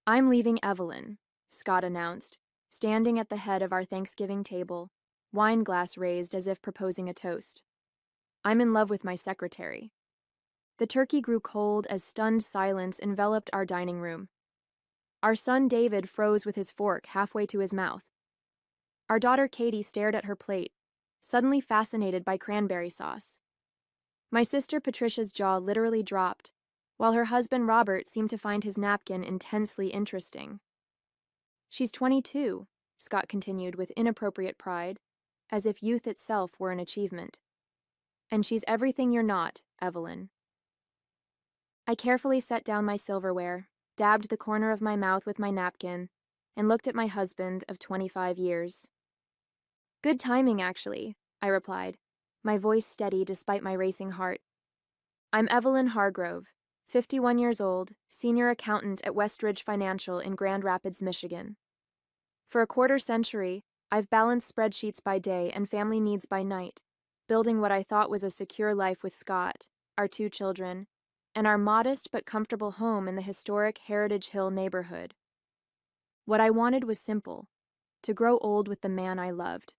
"I'm leaving Evelyn," Scott announced, standing at the head of our Thanksgiving table, wine glass raised as if proposing a toast. "I'm in love with my secretary." The turkey grew cold as stunned silence enveloped our dining room. Our son David froze with his fork halfway to his mouth. Our daughter Katie stared at her plate, suddenly fascinated by cranberry sauce. My sister Patricia's jaw literally dropped, while her husband Robert seemed to find his napkin intensely interesting. "She's 22, Scott continued with inappropriate pride, as if youth itself were an achievement. "And she's everything you're not, Evelyn." I carefully set down my silverware, dabbed the corner of my mouth with my napkin, and looked at my husband of 25 years. "Good timing, actually," I replied, my voice steady despite my racing heart. "I'm Evelyn Hargrove, 51 years old, senior accountant at Westridge Financial in Grand Rapids, Michigan. For a quarter century, I've balanced spreadsheets by day and family needs by night, building what I thought was a secure life with Scott, our 2 children, and our modest but comfortable home in the historic Heritage Hill neighborhood. What I wanted was simple: to grow old with the man I loved,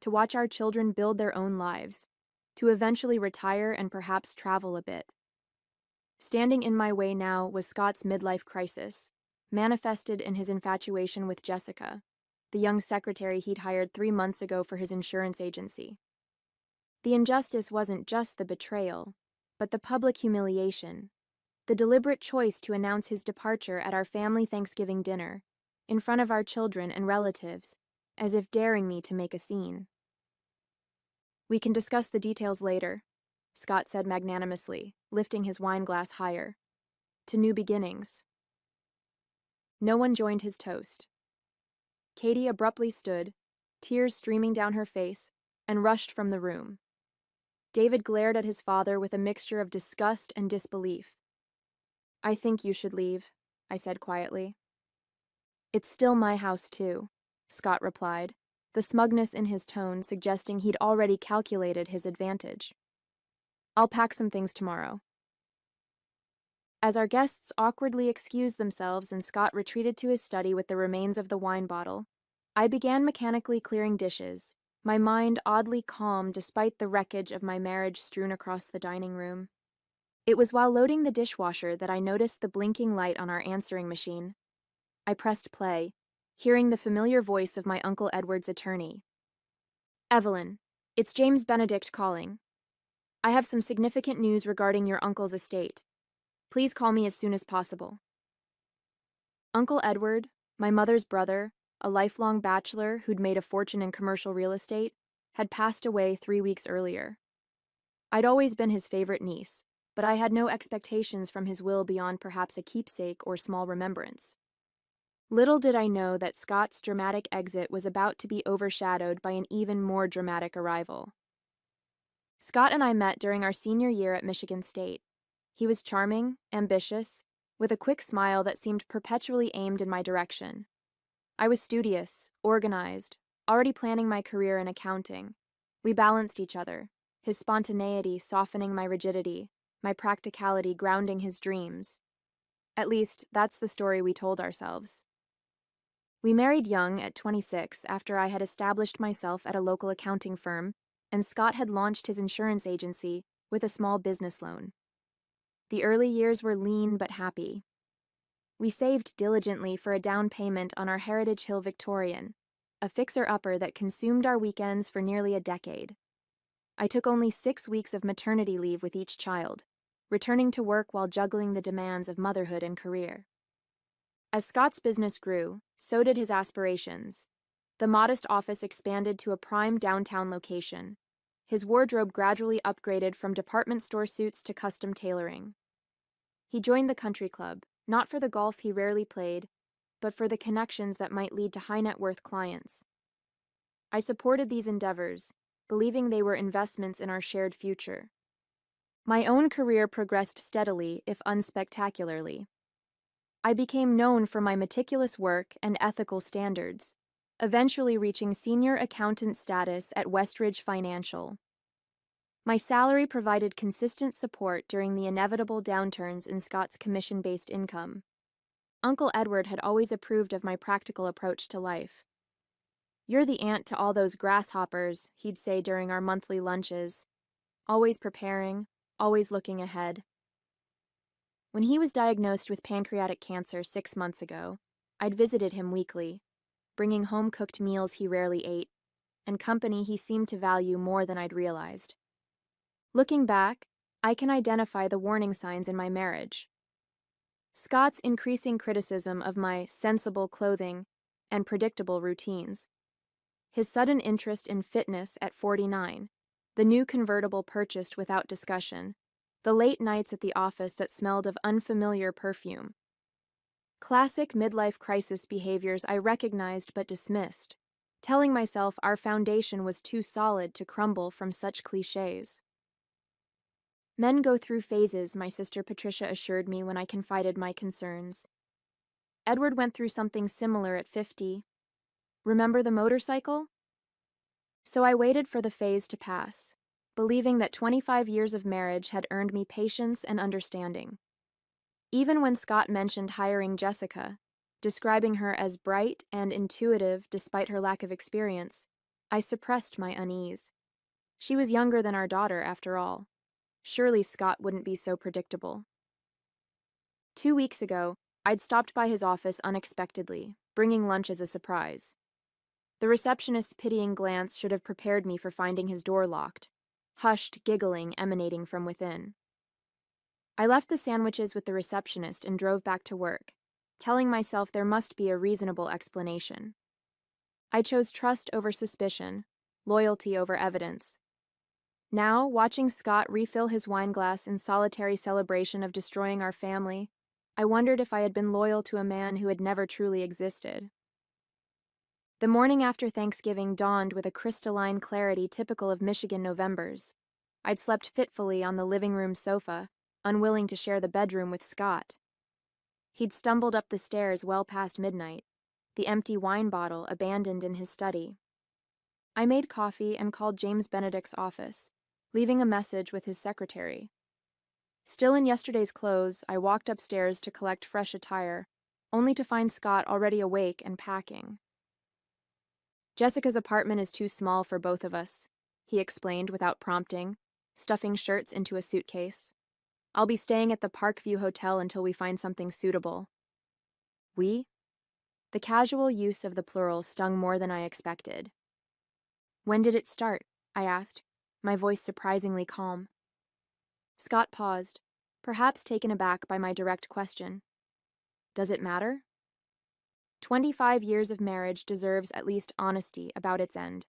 to watch our children build their own lives, to eventually retire and perhaps travel a bit. Standing in my way now was Scott's midlife crisis, manifested in his infatuation with Jessica, the young secretary he'd hired 3 months ago for his insurance agency. The injustice wasn't just the betrayal, but the public humiliation, the deliberate choice to announce his departure at our family Thanksgiving dinner, in front of our children and relatives, as if daring me to make a scene. "We can discuss the details later," Scott said magnanimously, lifting his wine glass higher. "To new beginnings." No one joined his toast. Katie abruptly stood, tears streaming down her face, and rushed from the room. David glared at his father with a mixture of disgust and disbelief. "I think you should leave," I said quietly. "It's still my house, too," Scott replied, the smugness in his tone suggesting he'd already calculated his advantage. "I'll pack some things tomorrow." As our guests awkwardly excused themselves and Scott retreated to his study with the remains of the wine bottle, I began mechanically clearing dishes, my mind oddly calm despite the wreckage of my marriage strewn across the dining room. It was while loading the dishwasher that I noticed the blinking light on our answering machine. I pressed play, hearing the familiar voice of my Uncle Edward's attorney. "Evelyn, it's James Benedict calling. I have some significant news regarding your uncle's estate. Please call me as soon as possible." Uncle Edward, my mother's brother, a lifelong bachelor who'd made a fortune in commercial real estate, had passed away 3 weeks earlier. I'd always been his favorite niece, but I had no expectations from his will beyond perhaps a keepsake or small remembrance. Little did I know that Scott's dramatic exit was about to be overshadowed by an even more dramatic arrival. Scott and I met during our senior year at Michigan State. He was charming, ambitious, with a quick smile that seemed perpetually aimed in my direction. I was studious, organized, already planning my career in accounting. We balanced each other, his spontaneity softening my rigidity, my practicality grounding his dreams. At least, that's the story we told ourselves. We married young at 26 after I had established myself at a local accounting firm, and Scott had launched his insurance agency with a small business loan. The early years were lean but happy. We saved diligently for a down payment on our Heritage Hill Victorian, a fixer-upper that consumed our weekends for nearly a decade. I took only 6 weeks of maternity leave with each child, returning to work while juggling the demands of motherhood and career. As Scott's business grew, so did his aspirations. The modest office expanded to a prime downtown location. His wardrobe gradually upgraded from department store suits to custom tailoring. He joined the country club, not for the golf he rarely played, but for the connections that might lead to high-net-worth clients. I supported these endeavors, believing they were investments in our shared future. My own career progressed steadily, if unspectacularly. I became known for my meticulous work and ethical standards, eventually reaching senior accountant status at Westridge Financial. My salary provided consistent support during the inevitable downturns in Scott's commission-based income. Uncle Edward had always approved of my practical approach to life. "You're the aunt to all those grasshoppers," he'd say during our monthly lunches. Always preparing, always looking ahead. When he was diagnosed with pancreatic cancer 6 months ago, I'd visited him weekly, bringing home-cooked meals he rarely ate, and company he seemed to value more than I'd realized. Looking back, I can identify the warning signs in my marriage. Scott's increasing criticism of my sensible clothing and predictable routines. His sudden interest in fitness at 49, the new convertible purchased without discussion, the late nights at the office that smelled of unfamiliar perfume. Classic midlife crisis behaviors I recognized but dismissed, telling myself our foundation was too solid to crumble from such cliches. Men go through phases, my sister Patricia assured me when I confided my concerns. Edward went through something similar at 50. Remember the motorcycle? So I waited for the phase to pass, believing that 25 years of marriage had earned me patience and understanding. Even when Scott mentioned hiring Jessica, describing her as bright and intuitive despite her lack of experience, I suppressed my unease. She was younger than our daughter, after all. Surely Scott wouldn't be so predictable. 2 weeks ago, I'd stopped by his office unexpectedly, bringing lunch as a surprise. The receptionist's pitying glance should have prepared me for finding his door locked, hushed giggling emanating from within. I left the sandwiches with the receptionist and drove back to work, telling myself there must be a reasonable explanation. I chose trust over suspicion, loyalty over evidence. Now, watching Scott refill his wine glass in solitary celebration of destroying our family, I wondered if I had been loyal to a man who had never truly existed. The morning after Thanksgiving dawned with a crystalline clarity typical of Michigan Novembers. I'd slept fitfully on the living room sofa, unwilling to share the bedroom with Scott. He'd stumbled up the stairs well past midnight, the empty wine bottle abandoned in his study. I made coffee and called James Benedict's office, leaving a message with his secretary. Still in yesterday's clothes, I walked upstairs to collect fresh attire, only to find Scott already awake and packing. "Jessica's apartment is too small for both of us," he explained without prompting, stuffing shirts into a suitcase. "I'll be staying at the Parkview Hotel until we find something suitable." "We?" The casual use of the plural stung more than I expected. "When did it start?" I asked, my voice surprisingly calm. Scott paused, perhaps taken aback by my direct question. "Does it matter?" 25 years of marriage deserves at least honesty about its end.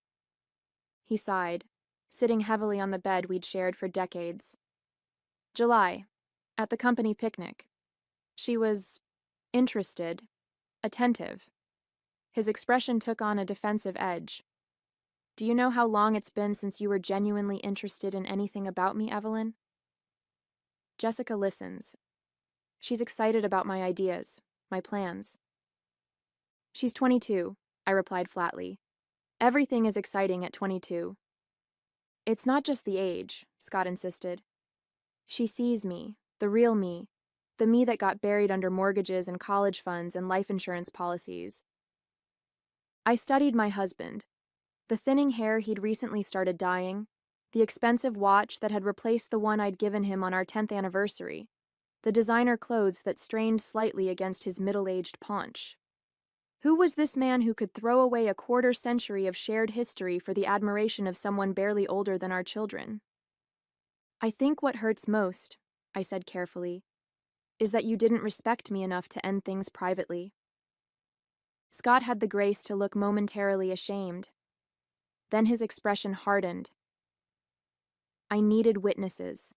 He sighed, sitting heavily on the bed we'd shared for decades. "July, at the company picnic. She was interested, attentive." His expression took on a defensive edge. "Do you know how long it's been since you were genuinely interested in anything about me, Evelyn?" Jessica listens. She's excited about my ideas, my plans. "She's 22, I replied flatly. "Everything is exciting at 22. "It's not just the age," Scott insisted. "She sees me, the real me, the me that got buried under mortgages and college funds and life insurance policies." I studied my husband. The thinning hair he'd recently started dyeing, the expensive watch that had replaced the one I'd given him on our 10th anniversary, the designer clothes that strained slightly against his middle-aged paunch. Who was this man who could throw away a quarter-century of shared history for the admiration of someone barely older than our children? "I think what hurts most," I said carefully, "is that you didn't respect me enough to end things privately." Scott had the grace to look momentarily ashamed. Then his expression hardened. "I needed witnesses.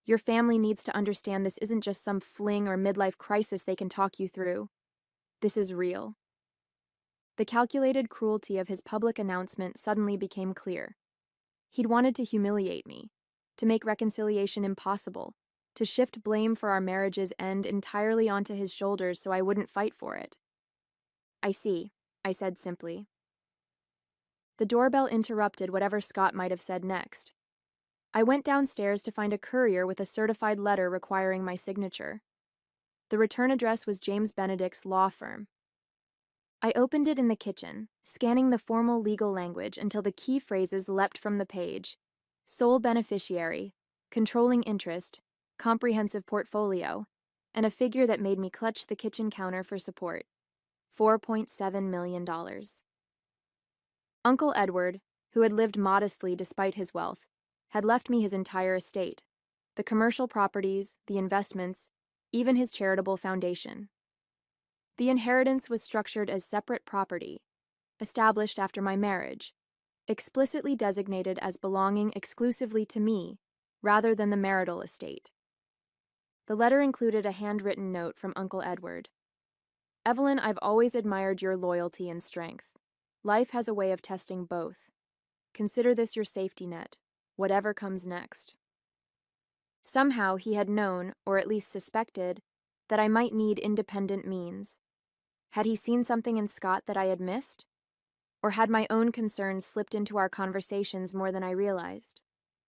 Your family needs to understand this isn't just some fling or midlife crisis they can talk you through. This is real." The calculated cruelty of his public announcement suddenly became clear. He'd wanted to humiliate me, to make reconciliation impossible, to shift blame for our marriage's end entirely onto his shoulders so I wouldn't fight for it. "I see," I said simply. The doorbell interrupted whatever Scott might have said next. I went downstairs to find a courier with a certified letter requiring my signature. The return address was James Benedict's law firm. I opened it in the kitchen, scanning the formal legal language until the key phrases leapt from the page. Sole beneficiary, controlling interest, comprehensive portfolio, and a figure that made me clutch the kitchen counter for support. $4.7 million. Uncle Edward, who had lived modestly despite his wealth, had left me his entire estate, the commercial properties, the investments, even his charitable foundation. The inheritance was structured as separate property, established after my marriage, explicitly designated as belonging exclusively to me, rather than the marital estate. The letter included a handwritten note from Uncle Edward. Evelyn, I've always admired your loyalty and strength. Life has a way of testing both. Consider this your safety net, whatever comes next. Somehow he had known, or at least suspected, that I might need independent means. Had he seen something in Scott that I had missed? Or had my own concerns slipped into our conversations more than I realized?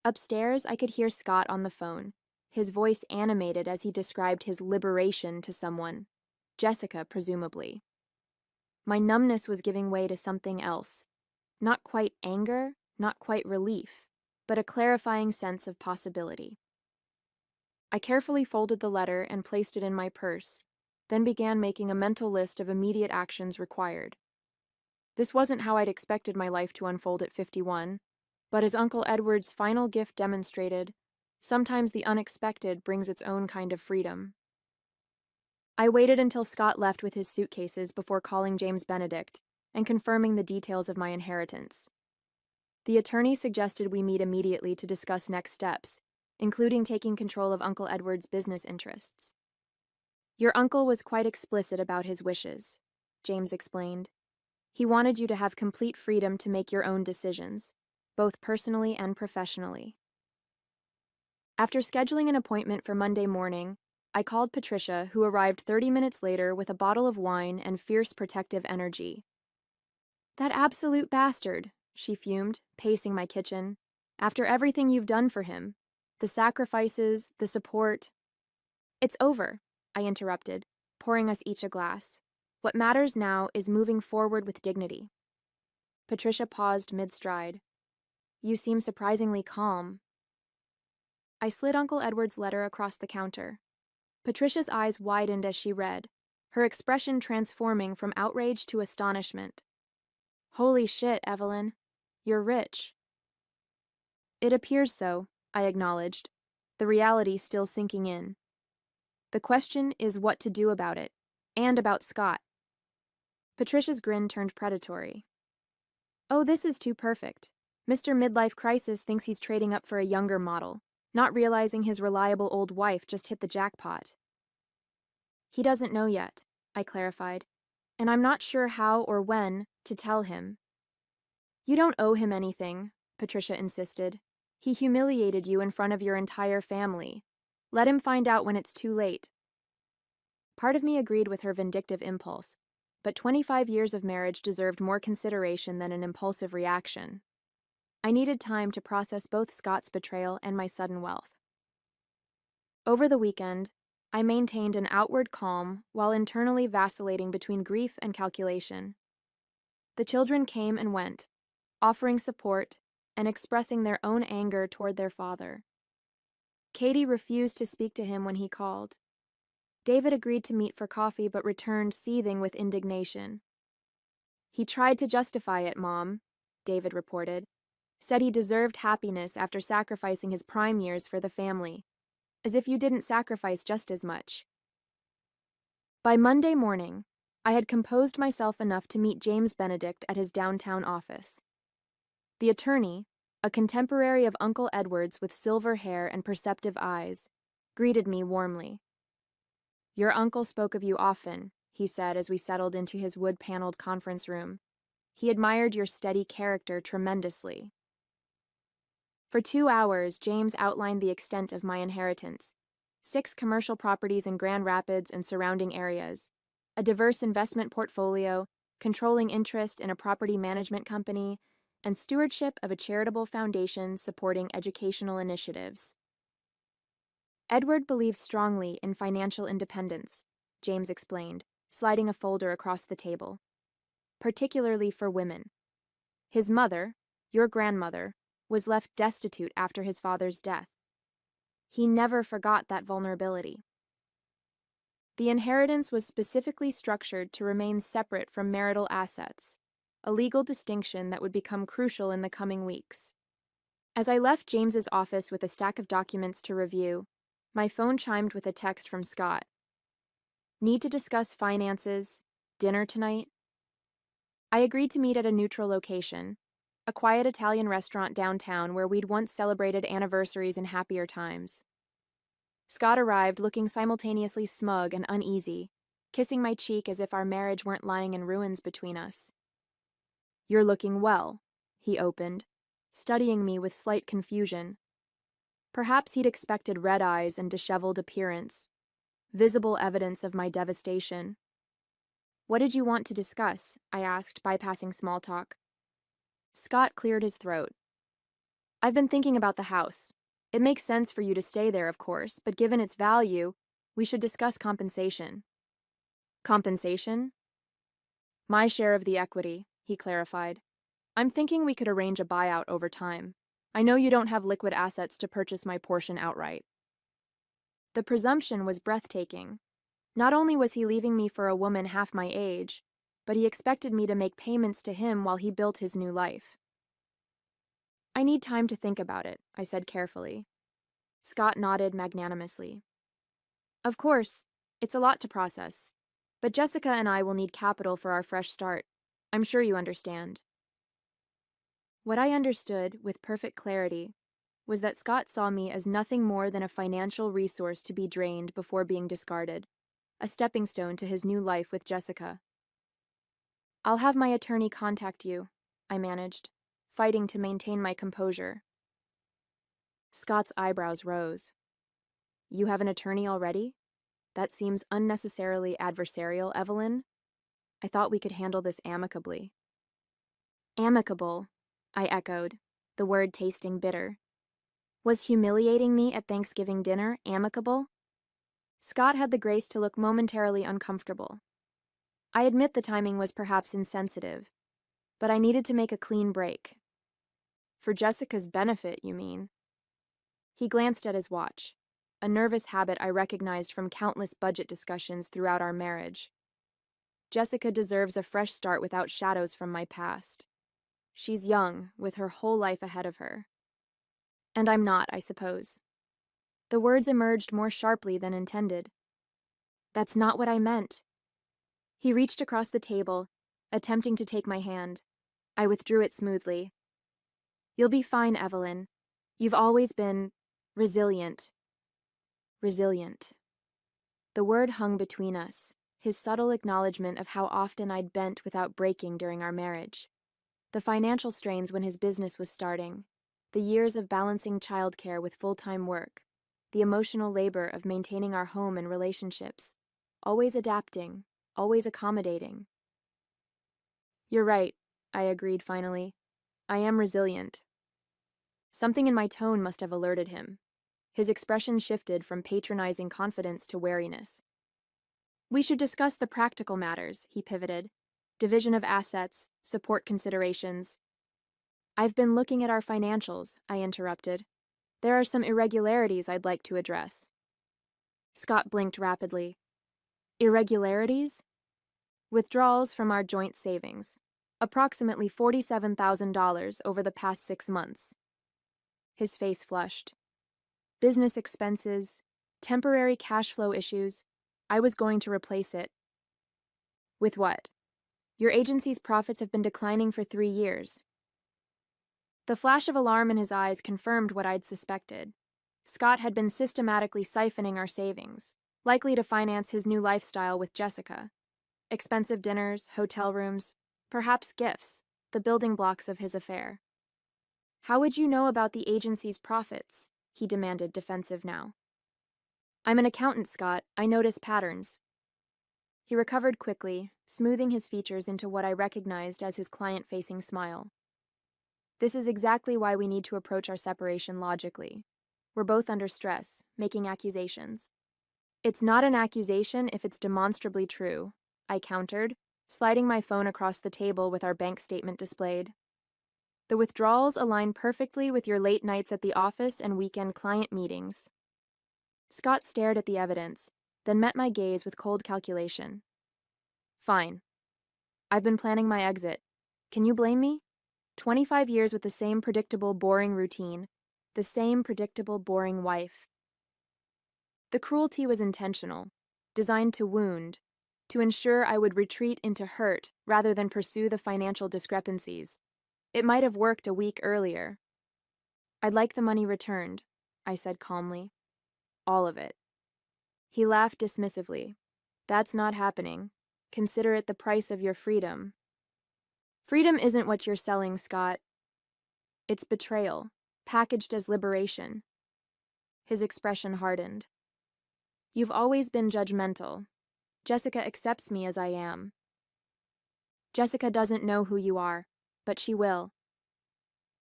Upstairs, I could hear Scott on the phone, his voice animated as he described his liberation to someone, Jessica, presumably. My numbness was giving way to something else. Not quite anger, not quite relief, but a clarifying sense of possibility. I carefully folded the letter and placed it in my purse, then began making a mental list of immediate actions required. This wasn't how I'd expected my life to unfold at 51, but as Uncle Edward's final gift demonstrated, sometimes the unexpected brings its own kind of freedom. I waited until Scott left with his suitcases before calling James Benedict and confirming the details of my inheritance. The attorney suggested we meet immediately to discuss next steps, including taking control of Uncle Edward's business interests. Your uncle was quite explicit about his wishes, James explained. He wanted you to have complete freedom to make your own decisions, both personally and professionally. After scheduling an appointment for Monday morning, I called Patricia, who arrived 30 minutes later with a bottle of wine and fierce protective energy. That absolute bastard, she fumed, pacing my kitchen. After everything you've done for him, the sacrifices, the support. It's over, I interrupted, pouring us each a glass. What matters now is moving forward with dignity. Patricia paused mid-stride. You seem surprisingly calm. I slid Uncle Edward's letter across the counter. Patricia's eyes widened as she read, her expression transforming from outrage to astonishment. Holy shit, Evelyn. You're rich. It appears so, I acknowledged, the reality still sinking in. The question is what to do about it, and about Scott. Patricia's grin turned predatory. Oh, this is too perfect. Mr. Midlife Crisis thinks he's trading up for a younger model, not realizing his reliable old wife just hit the jackpot. He doesn't know yet, I clarified, and I'm not sure how or when to tell him. You don't owe him anything, Patricia insisted. He humiliated you in front of your entire family. Let him find out when it's too late. Part of me agreed with her vindictive impulse, but 25 years of marriage deserved more consideration than an impulsive reaction. I needed time to process both Scott's betrayal and my sudden wealth. Over the weekend, I maintained an outward calm while internally vacillating between grief and calculation. The children came and went, offering support and expressing their own anger toward their father. Katie refused to speak to him when he called. David agreed to meet for coffee but returned seething with indignation. He tried to justify it, Mom, David reported. Said he deserved happiness after sacrificing his prime years for the family. As if you didn't sacrifice just as much. By Monday morning, I had composed myself enough to meet James Benedict at his downtown office. The attorney, a contemporary of Uncle Edward's with silver hair and perceptive eyes, greeted me warmly. Your uncle spoke of you often, he said as we settled into his wood-paneled conference room. He admired your steady character tremendously. For 2 hours, James outlined the extent of my inheritance. 6 commercial properties in Grand Rapids and surrounding areas, a diverse investment portfolio, controlling interest in a property management company, and stewardship of a charitable foundation supporting educational initiatives. Edward believes strongly in financial independence, James explained, sliding a folder across the table. Particularly for women. His mother, your grandmother, was left destitute after his father's death. He never forgot that vulnerability. The inheritance was specifically structured to remain separate from marital assets, a legal distinction that would become crucial in the coming weeks. As I left James's office with a stack of documents to review, my phone chimed with a text from Scott. Need to discuss finances, dinner tonight? I agreed to meet at a neutral location, a quiet Italian restaurant downtown where we'd once celebrated anniversaries in happier times. Scott arrived looking simultaneously smug and uneasy, kissing my cheek as if our marriage weren't lying in ruins between us. You're looking well, he opened, studying me with slight confusion. Perhaps he'd expected red eyes and disheveled appearance, visible evidence of my devastation. What did you want to discuss? I asked, bypassing small talk. Scott cleared his throat. I've been thinking about the house. It makes sense for you to stay there, of course, but given its value, we should discuss compensation. Compensation? My share of the equity, he clarified. I'm thinking we could arrange a buyout over time. I know you don't have liquid assets to purchase my portion outright. The presumption was breathtaking. Not only was he leaving me for a woman half my age, but he expected me to make payments to him while he built his new life. I need time to think about it, I said carefully. Scott nodded magnanimously. Of course, it's a lot to process, but Jessica and I will need capital for our fresh start. I'm sure you understand. What I understood, with perfect clarity, was that Scott saw me as nothing more than a financial resource to be drained before being discarded, a stepping stone to his new life with Jessica. I'll have my attorney contact you, I managed, fighting to maintain my composure. Scott's eyebrows rose. You have an attorney already? That seems unnecessarily adversarial, Evelyn. I thought we could handle this amicably. Amicable, I echoed, the word tasting bitter. Was humiliating me at Thanksgiving dinner amicable? Scott had the grace to look momentarily uncomfortable. I admit the timing was perhaps insensitive, but I needed to make a clean break. For Jessica's benefit, you mean? He glanced at his watch, a nervous habit I recognized from countless budget discussions throughout our marriage. Jessica deserves a fresh start without shadows from my past. She's young, with her whole life ahead of her. And I'm not, I suppose. The words emerged more sharply than intended. That's not what I meant. He reached across the table, attempting to take my hand. I withdrew it smoothly. You'll be fine, Evelyn. You've always been resilient. Resilient. The word hung between us, his subtle acknowledgement of how often I'd bent without breaking during our marriage. The financial strains when his business was starting, the years of balancing childcare with full-time work, the emotional labor of maintaining our home and relationships, always adapting, always accommodating. You're right, I agreed finally. I am resilient. Something in my tone must have alerted him. His expression shifted from patronizing confidence to wariness. We should discuss the practical matters, he pivoted. Division of assets, support considerations. I've been looking at our financials, I interrupted. There are some irregularities I'd like to address. Scott blinked rapidly. Irregularities? Withdrawals from our joint savings. Approximately $47,000 over the past 6 months. His face flushed. Business expenses, temporary cash flow issues. I was going to replace it. With what? Your agency's profits have been declining for 3 years. The flash of alarm in his eyes confirmed what I'd suspected. Scott had been systematically siphoning our savings, likely to finance his new lifestyle with Jessica. Expensive dinners, hotel rooms, perhaps gifts, the building blocks of his affair. How would you know about the agency's profits? He demanded, defensive now. I'm an accountant, Scott. I notice patterns. He recovered quickly, smoothing his features into what I recognized as his client-facing smile. This is exactly why we need to approach our separation logically. We're both under stress, making accusations. It's not an accusation if it's demonstrably true, I countered, sliding my phone across the table with our bank statement displayed. The withdrawals align perfectly with your late nights at the office and weekend client meetings. Scott stared at the evidence, then met my gaze with cold calculation. Fine. I've been planning my exit. Can you blame me? 25 years with the same predictable, boring routine, the same predictable, boring wife. The cruelty was intentional, designed to wound, to ensure I would retreat into hurt rather than pursue the financial discrepancies. It might have worked a week earlier. I'd like the money returned, I said calmly. All of it. He laughed dismissively. That's not happening. Consider it the price of your freedom. Freedom isn't what you're selling, Scott. It's betrayal, packaged as liberation. His expression hardened. You've always been judgmental. Jessica accepts me as I am. Jessica doesn't know who you are, but she will.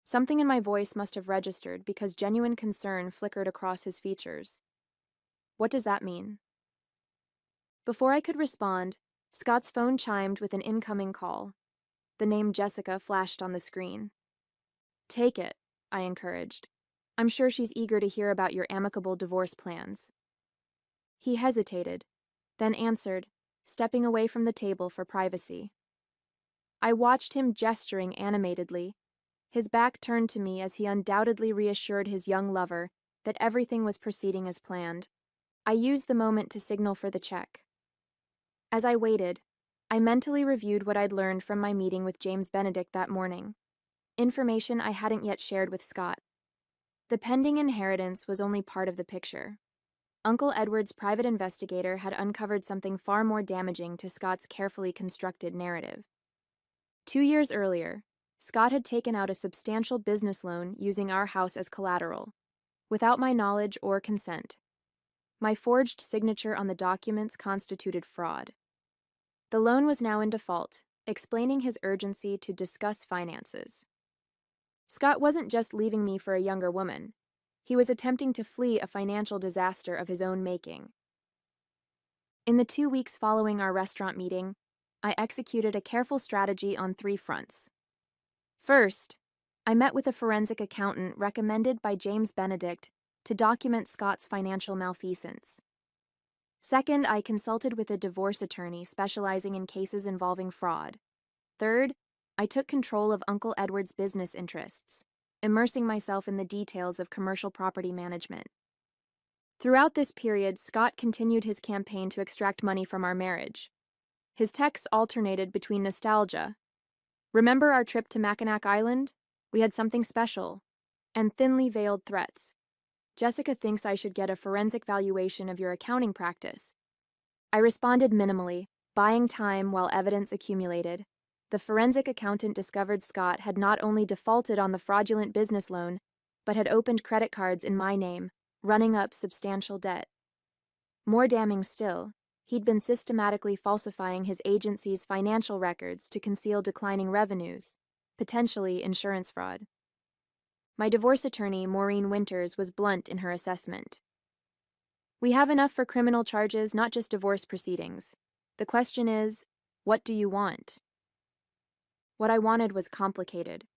Something in my voice must have registered because genuine concern flickered across his features. What does that mean? Before I could respond, Scott's phone chimed with an incoming call. The name Jessica flashed on the screen. Take it, I encouraged. I'm sure she's eager to hear about your amicable divorce plans. He hesitated, then answered, stepping away from the table for privacy. I watched him gesturing animatedly, his back turned to me as he undoubtedly reassured his young lover that everything was proceeding as planned. I used the moment to signal for the check. As I waited, I mentally reviewed what I'd learned from my meeting with James Benedict that morning, information I hadn't yet shared with Scott. The pending inheritance was only part of the picture. Uncle Edward's private investigator had uncovered something far more damaging to Scott's carefully constructed narrative. 2 years earlier, Scott had taken out a substantial business loan using our house as collateral, without my knowledge or consent. My forged signature on the documents constituted fraud. The loan was now in default, explaining his urgency to discuss finances. Scott wasn't just leaving me for a younger woman. He was attempting to flee a financial disaster of his own making. In the 2 weeks following our restaurant meeting, I executed a careful strategy on 3 fronts. First, I met with a forensic accountant recommended by James Benedict to document Scott's financial malfeasance. Second, I consulted with a divorce attorney specializing in cases involving fraud. Third, I took control of Uncle Edward's business interests, immersing myself in the details of commercial property management. Throughout this period, Scott continued his campaign to extract money from our marriage. His texts alternated between nostalgia, "Remember our trip to Mackinac Island? We had something special," and thinly veiled threats. "Jessica thinks I should get a forensic valuation of your accounting practice." I responded minimally, buying time while evidence accumulated. The forensic accountant discovered Scott had not only defaulted on the fraudulent business loan, but had opened credit cards in my name, running up substantial debt. More damning still, he'd been systematically falsifying his agency's financial records to conceal declining revenues, potentially insurance fraud. My divorce attorney, Maureen Winters, was blunt in her assessment. "We have enough for criminal charges, not just divorce proceedings. The question is, what do you want?" What I wanted was complicated.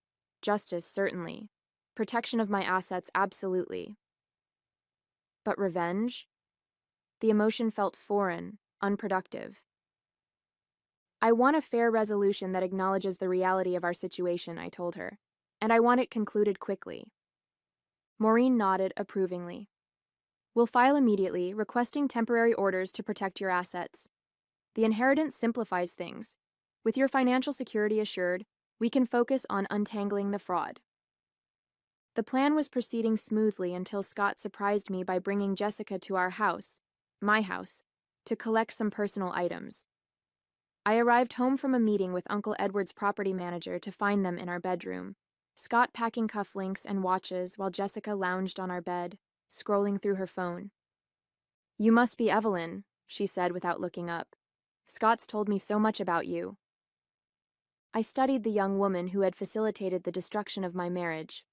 Justice, certainly. Protection of my assets, absolutely. But revenge? The emotion felt foreign, unproductive. "I want a fair resolution that acknowledges the reality of our situation," I told her, "and I want it concluded quickly." Maureen nodded approvingly. "We'll file immediately, requesting temporary orders to protect your assets. The inheritance simplifies things. With your financial security assured, we can focus on untangling the fraud." The plan was proceeding smoothly until Scott surprised me by bringing Jessica to our house, my house, to collect some personal items. I arrived home from a meeting with Uncle Edward's property manager to find them in our bedroom, Scott packing cufflinks and watches while Jessica lounged on our bed, scrolling through her phone. "You must be Evelyn," she said without looking up. "Scott's told me so much about you." I studied the young woman who had facilitated the destruction of my marriage.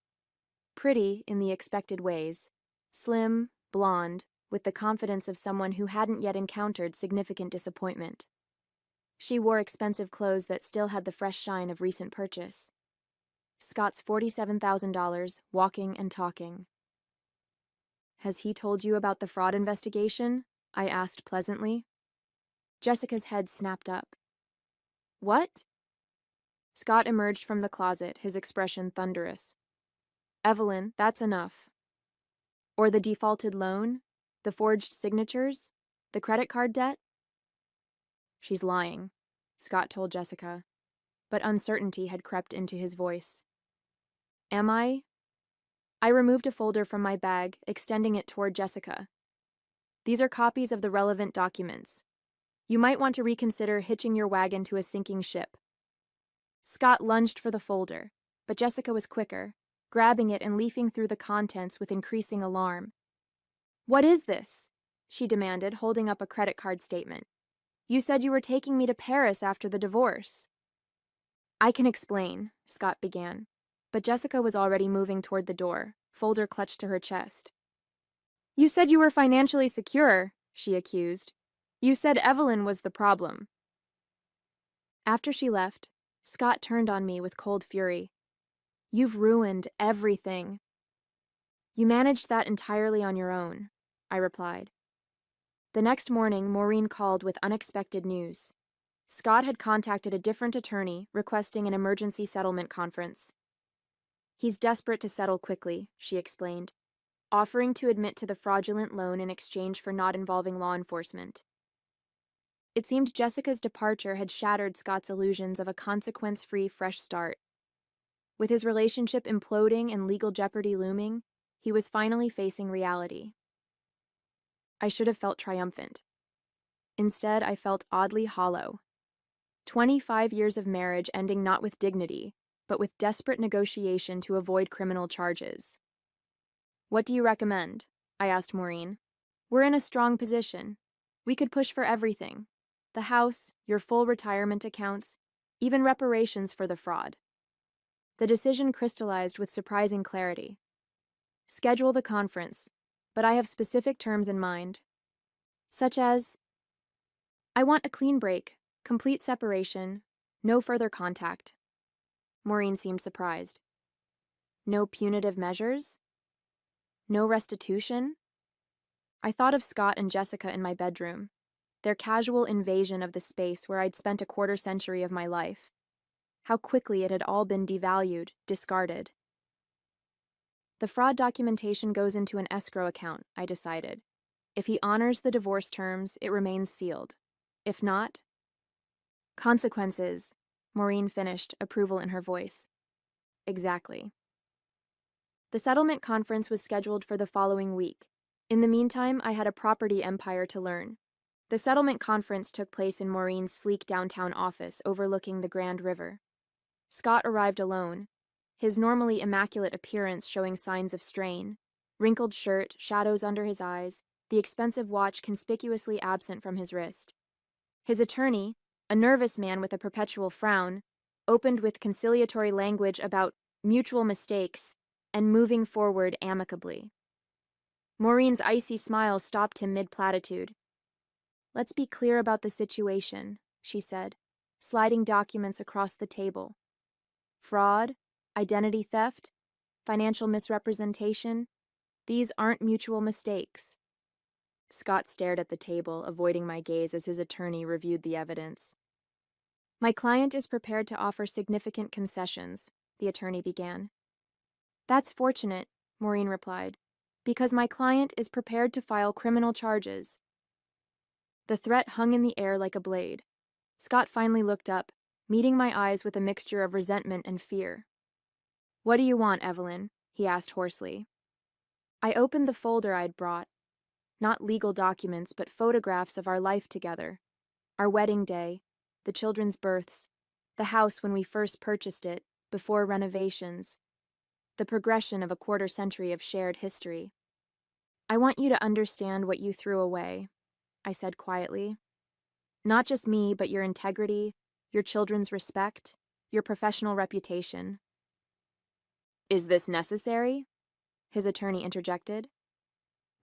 Pretty in the expected ways, Slim, blonde, with the confidence of someone who hadn't yet encountered significant disappointment. She wore expensive clothes that still had the fresh shine of recent purchase. Scott's $47,000, walking and talking. "Has he told you about the fraud investigation?" I asked pleasantly. Jessica's head snapped up. "What?" Scott emerged from the closet, his expression thunderous. "Evelyn, that's enough. Or the defaulted loan? The forged signatures? The credit card debt?" "She's lying," Scott told Jessica, but uncertainty had crept into his voice. "Am I?" I removed a folder from my bag, extending it toward Jessica. "These are copies of the relevant documents. You might want to reconsider hitching your wagon to a sinking ship." Scott lunged for the folder, but Jessica was quicker, grabbing it and leafing through the contents with increasing alarm. "What is this?" she demanded, holding up a credit card statement. "You said you were taking me to Paris after the divorce." "I can explain," Scott began, but Jessica was already moving toward the door, folder clutched to her chest. "You said you were financially secure," she accused. "You said Evelyn was the problem." After she left, Scott turned on me with cold fury. "You've ruined everything." "You managed that entirely on your own," I replied. The next morning, Maureen called with unexpected news. Scott had contacted a different attorney requesting an emergency settlement conference. "He's desperate to settle quickly," she explained, offering to admit to the fraudulent loan in exchange for not involving law enforcement. It seemed Jessica's departure had shattered Scott's illusions of a consequence-free fresh start. With his relationship imploding and legal jeopardy looming, he was finally facing reality. I should have felt triumphant. Instead, I felt oddly hollow. 25 years of marriage ending not with dignity, but with desperate negotiation to avoid criminal charges. "What do you recommend?" I asked Maureen. "We're in a strong position. We could push for everything. The house, your full retirement accounts, even reparations for the fraud." The decision crystallized with surprising clarity. "Schedule the conference, but I have specific terms in mind. Such as, I want a clean break, complete separation, no further contact." Maureen seemed surprised. "No punitive measures? No restitution?" I thought of Scott and Jessica in my bedroom, their casual invasion of the space where I'd spent a quarter-century of my life. How quickly it had all been devalued, discarded. "The fraud documentation goes into an escrow account," I decided. "If he honors the divorce terms, it remains sealed. If not—" "Consequences," Maureen finished, approval in her voice. "Exactly." The settlement conference was scheduled for the following week. In the meantime, I had a property empire to learn. The settlement conference took place in Maureen's sleek downtown office overlooking the Grand River. Scott arrived alone, his normally immaculate appearance showing signs of strain. Wrinkled shirt, shadows under his eyes, the expensive watch conspicuously absent from his wrist. His attorney, a nervous man with a perpetual frown, opened with conciliatory language about mutual mistakes and moving forward amicably. Maureen's icy smile stopped him mid-platitude. "Let's be clear about the situation," she said, sliding documents across the table. "Fraud, identity theft, financial misrepresentation, these aren't mutual mistakes." Scott stared at the table, avoiding my gaze as his attorney reviewed the evidence. "My client is prepared to offer significant concessions," the attorney began. "That's fortunate," Maureen replied, "because my client is prepared to file criminal charges." The threat hung in the air like a blade. Scott finally looked up, meeting my eyes with a mixture of resentment and fear. "What do you want, Evelyn?" he asked hoarsely. I opened the folder I'd brought. Not legal documents, but photographs of our life together. Our wedding day, the children's births, the house when we first purchased it, before renovations. The progression of a quarter-century of shared history. "I want you to understand what you threw away," I said quietly. "Not just me, but your integrity, your children's respect, your professional reputation." "Is this necessary?" his attorney interjected.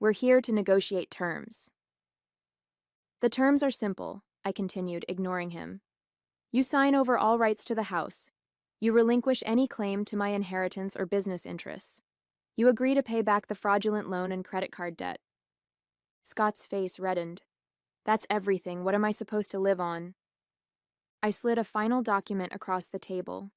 We're here to negotiate terms. The terms are simple, I continued, ignoring him. You sign over all rights to the house. You relinquish any claim to my inheritance or business interests. You agree to pay back the fraudulent loan and credit card debt. Scott's face reddened. That's everything. What am I supposed to live on? I slid a final document across the table.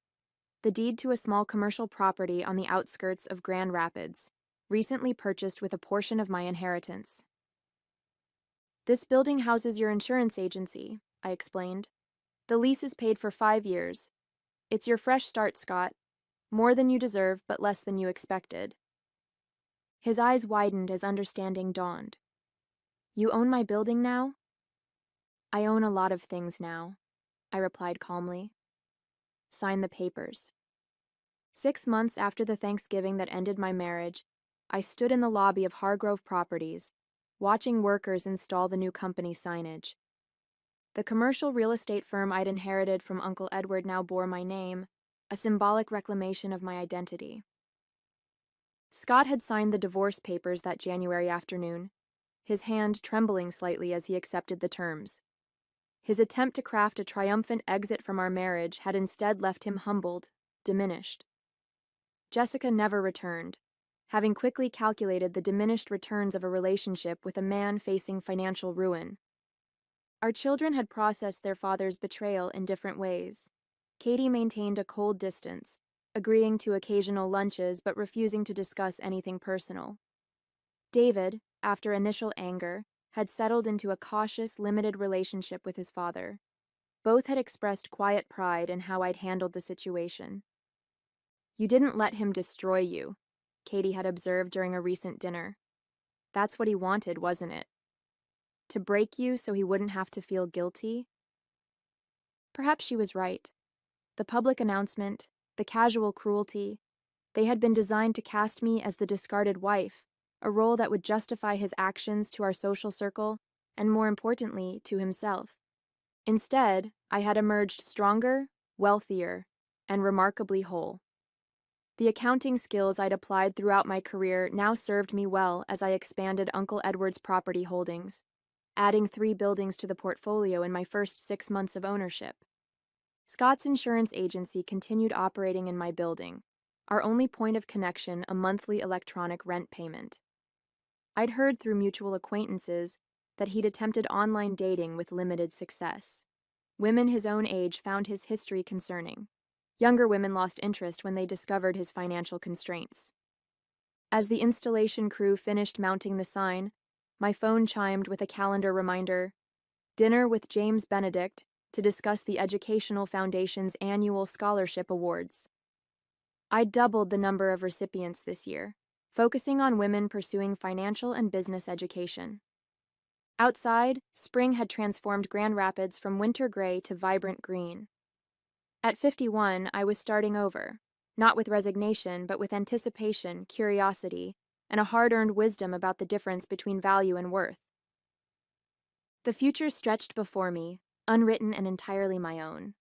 The deed to a small commercial property on the outskirts of Grand Rapids, recently purchased with a portion of my inheritance. This building houses your insurance agency, I explained. The lease is paid for 5 years. It's your fresh start, Scott. More than you deserve, but less than you expected. His eyes widened as understanding dawned. You own my building now? I own a lot of things now, I replied calmly. Sign the papers. 6 months after the Thanksgiving that ended my marriage, I stood in the lobby of Hargrove Properties, watching workers install the new company signage. The commercial real estate firm I'd inherited from Uncle Edward now bore my name, a symbolic reclamation of my identity. Scott had signed the divorce papers that January afternoon, his hand trembling slightly as he accepted the terms. His attempt to craft a triumphant exit from our marriage had instead left him humbled, diminished. Jessica never returned, having quickly calculated the diminished returns of a relationship with a man facing financial ruin. Our children had processed their father's betrayal in different ways. Katie maintained a cold distance, agreeing to occasional lunches but refusing to discuss anything personal. David, after initial anger, had settled into a cautious, limited relationship with his father. Both had expressed quiet pride in how I'd handled the situation. You didn't let him destroy you, Katie had observed during a recent dinner. That's what he wanted, wasn't it? To break you so he wouldn't have to feel guilty? Perhaps she was right. The public announcement, the casual cruelty, they had been designed to cast me as the discarded wife, a role that would justify his actions to our social circle, and more importantly, to himself. Instead, I had emerged stronger, wealthier, and remarkably whole. The accounting skills I'd applied throughout my career now served me well as I expanded Uncle Edward's property holdings, adding 3 buildings to the portfolio in my first 6 months of ownership. Scott's insurance agency continued operating in my building, our only point of connection a monthly electronic rent payment. I'd heard through mutual acquaintances that he'd attempted online dating with limited success. Women his own age found his history concerning. Younger women lost interest when they discovered his financial constraints. As the installation crew finished mounting the sign, my phone chimed with a calendar reminder, dinner with James Benedict to discuss the Educational Foundation's annual scholarship awards. I doubled the number of recipients this year, focusing on women pursuing financial and business education. Outside, spring had transformed Grand Rapids from winter gray to vibrant green. At 51, I was starting over, not with resignation, but with anticipation, curiosity, and a hard-earned wisdom about the difference between value and worth. The future stretched before me, unwritten and entirely my own.